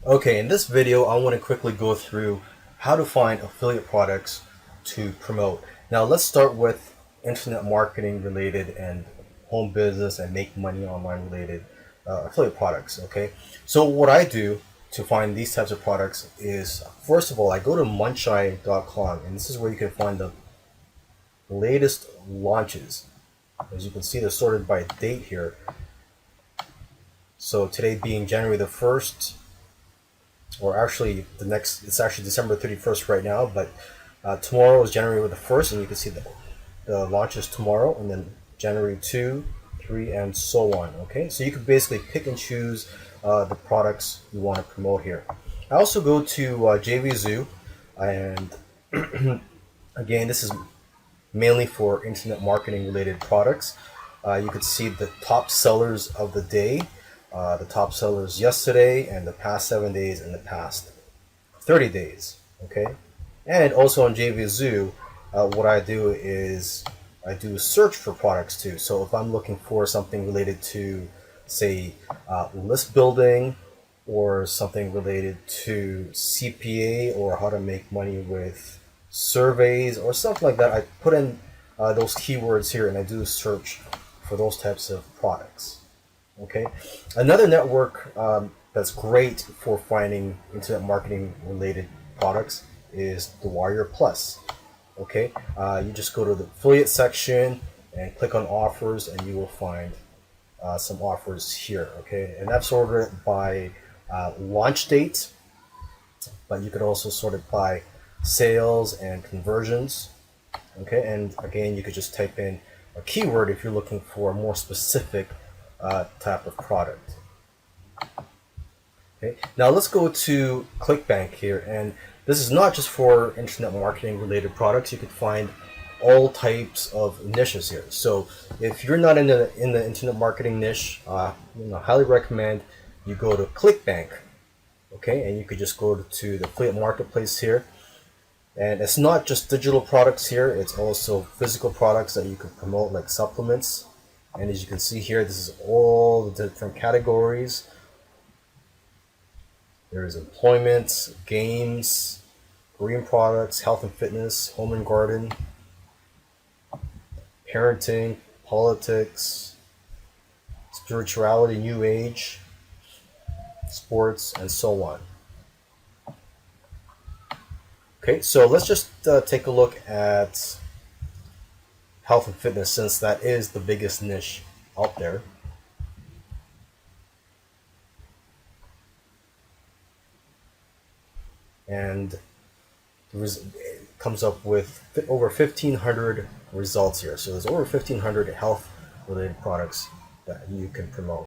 Okay, in this video, I want to quickly go through how to find affiliate products to promote. Now, let's start with internet marketing related and home business and make money online related affiliate products. Okay, so what I do to find these types of products is, first of all, I go to muncheye.com, and this is where you can find the latest launches. As you can see, they're sorted by date here. So today being January the 1st, or actually it's actually December 31st right now, but tomorrow is January the 1st, and you can see the launches tomorrow, and then January 2, 3, and so on. Okay, so you can basically pick and choose the products you want to promote here. I also go to JVZoo, and again, this is mainly for internet marketing related products. You could see the top sellers of the day, the top sellers yesterday, and the past 7 days, and the past 30 days. Okay, and also on JVZoo, what I do is I do a search for products too. So if I'm looking for something related to, say, list building, or something related to CPA, or how to make money with surveys or something like that, I put in those keywords here, and I do a search for those types of products. Okay, another network that's great for finding internet marketing related products is the Warrior Plus. Okay, you just go to the affiliate section and click on offers, and you will find some offers here. Okay, and that's sorted by launch date, but you could also sort it by sales and conversions. Okay, and again, you could just type in a keyword if you're looking for a more specific type of product. Okay, now let's go to ClickBank here, and this is not just for internet marketing related products. You could find all types of niches here. So if you're not in the internet marketing niche, highly recommend you go to ClickBank. Okay, and you could just go to the affiliate marketplace here. And it's not just digital products here, it's also physical products that you can promote, like supplements. And as you can see here, this is all the different categories. There is employment, games, green products, health and fitness, home and garden, parenting, politics, spirituality, new age, sports, and so on. Okay, so let's just take a look at health and fitness, since that is the biggest niche out there. And it comes up with over 1,500 results here. So there's over 1,500 health related products that you can promote.